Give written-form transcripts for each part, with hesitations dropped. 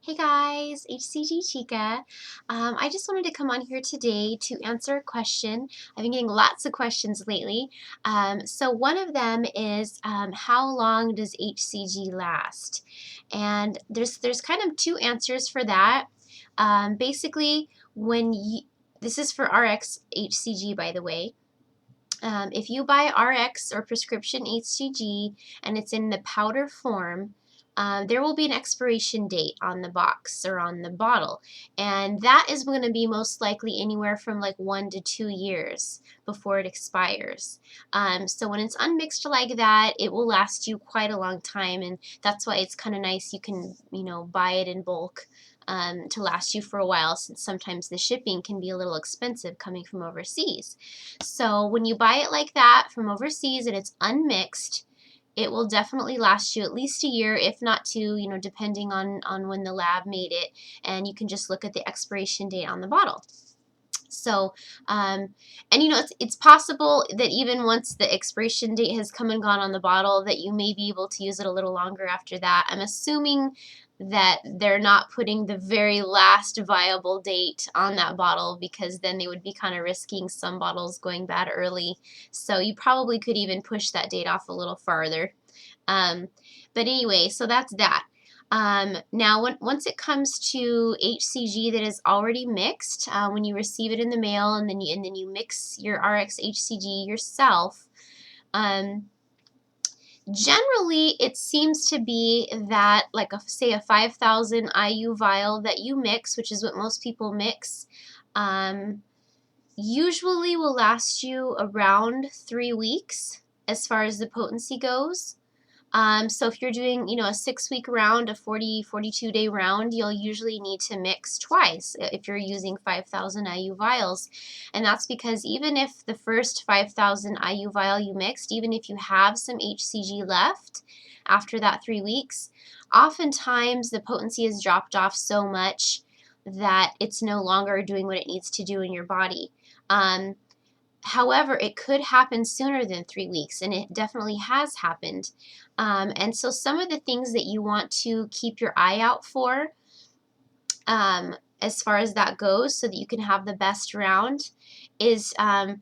Hey guys, HCGChica. I just wanted to come on here today to answer a question. I've been getting lots of questions lately. So one of them is how long does HCG last? And there's kind of two answers for that. Basically, this is for RX HCG, by the way. If you buy RX or prescription HCG and it's in the powder form, there will be an expiration date on the box or on the bottle, and that is going to be most likely anywhere from like 1 to 2 years before it expires. So when it's unmixed like that, it will last you quite a long time, and that's why it's kind of nice. You can, buy it in bulk to last you for a while, since sometimes the shipping can be a little expensive coming from overseas. So when you buy it like that from overseas and it's unmixed, it will definitely last you at least a year, if not two, depending on when the lab made it. And you can just look at the expiration date on the bottle. So, and it's possible that even once the expiration date has come and gone on the bottle, that you may be able to use it a little longer after that. I'm assuming that they're not putting the very last viable date on that bottle, because then they would be kind of risking some bottles going bad early. So you probably could even push that date off a little farther. But anyway, so that's that. Now, once it comes to HCG that is already mixed, when you receive it in the mail and then you mix your RX HCG yourself, generally it seems to be that, like say a 5,000 IU vial that you mix, which is what most people mix, usually will last you around 3 weeks as far as the potency goes. So if you're doing, a 6-week round, a 42-day round, you'll usually need to mix twice if you're using 5,000 IU vials. And that's because even if the first 5,000 IU vial you mixed, even if you have some HCG left after that 3 weeks, oftentimes the potency has dropped off so much that it's no longer doing what it needs to do in your body. However, it could happen sooner than 3 weeks, and it definitely has happened. And so some of the things that you want to keep your eye out for, as far as that goes, so that you can have the best round, is around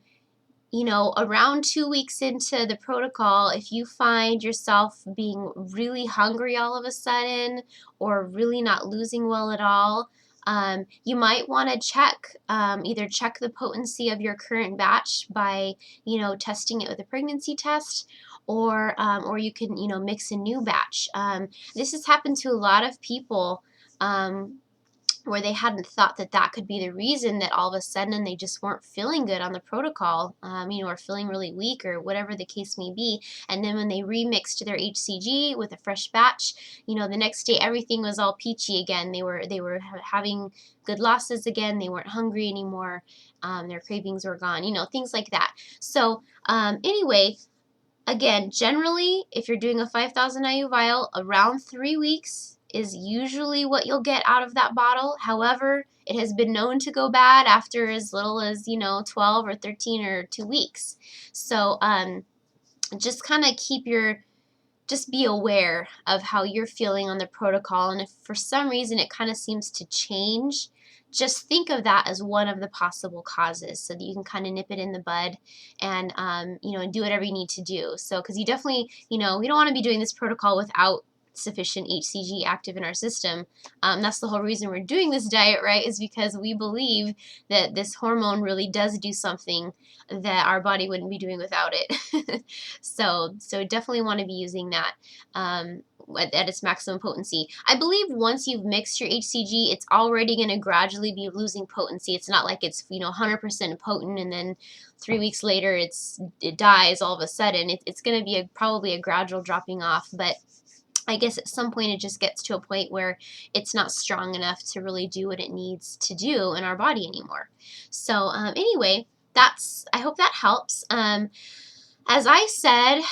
2 weeks into the protocol, if you find yourself being really hungry all of a sudden, or really not losing well at all, you might want to check, either check the potency of your current batch by, testing it with a pregnancy test, or you can, mix a new batch. This has happened to a lot of people, where they hadn't thought that that could be the reason that all of a sudden they just weren't feeling good on the protocol, or feeling really weak or whatever the case may be. And then when they remixed their HCG with a fresh batch, the next day everything was all peachy again. They were having good losses again. They weren't hungry anymore. Their cravings were gone. Things like that. So anyway. Again, generally, if you're doing a 5,000 IU vial, around 3 weeks is usually what you'll get out of that bottle. However, it has been known to go bad after as little as, 12 or 13 or 2 weeks. So just kind of just be aware of how you're feeling on the protocol. And if for some reason it kind of seems to change, just think of that as one of the possible causes, so that you can kind of nip it in the bud and, and do whatever you need to do. So, because you definitely, we don't want to be doing this protocol without sufficient HCG active in our system. That's the whole reason we're doing this diet, right, is because we believe that this hormone really does do something that our body wouldn't be doing without it. So definitely want to be using that at its maximum potency. I believe once you've mixed your HCG, it's already going to gradually be losing potency. It's not like it's 100% potent and then 3 weeks later it dies all of a sudden. It's going to be probably a gradual dropping off, but I guess at some point it just gets to a point where it's not strong enough to really do what it needs to do in our body anymore. So anyway, I hope that helps. As I said,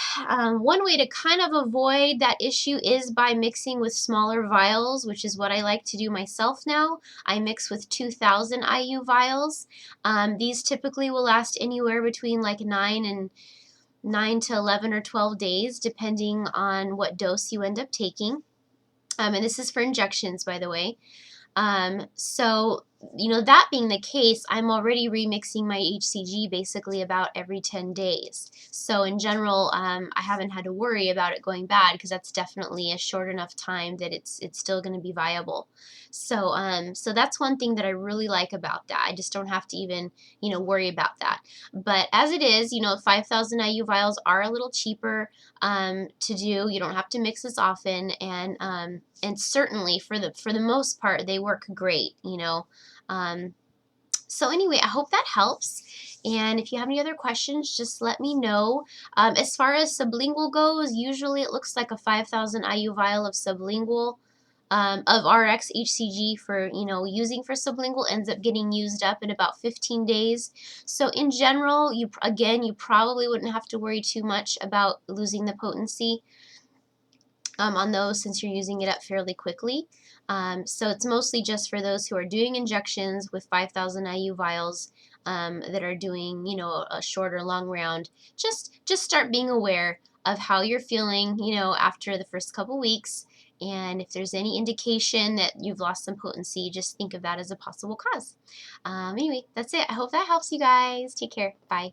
one way to kind of avoid that issue is by mixing with smaller vials, which is what I like to do myself now. I mix with 2,000 IU vials. These typically will last anywhere between like 9 to 11 or 12 days, depending on what dose you end up taking. And this is for injections, by the way. So, that being the case, I'm already remixing my HCG basically about every 10 days. So in general, I haven't had to worry about it going bad because that's definitely a short enough time that it's still going to be viable. So that's one thing that I really like about that. I just don't have to even, worry about that. But as it is, 5,000 IU vials are a little cheaper to do. You don't have to mix as often, and certainly for the most part, they work great. So anyway, I hope that helps. And if you have any other questions, just let me know. As far as sublingual goes, usually it looks like a 5,000 IU vial of sublingual of RX HCG for using for sublingual ends up getting used up in about 15 days. So in general, you probably wouldn't have to worry too much about losing the potency on those since you're using it up fairly quickly. So it's mostly just for those who are doing injections with 5,000 IU vials that are doing, a short or long round. Just start being aware of how you're feeling, after the first couple weeks. And if there's any indication that you've lost some potency, just think of that as a possible cause. Anyway, that's it. I hope that helps you guys. Take care. Bye.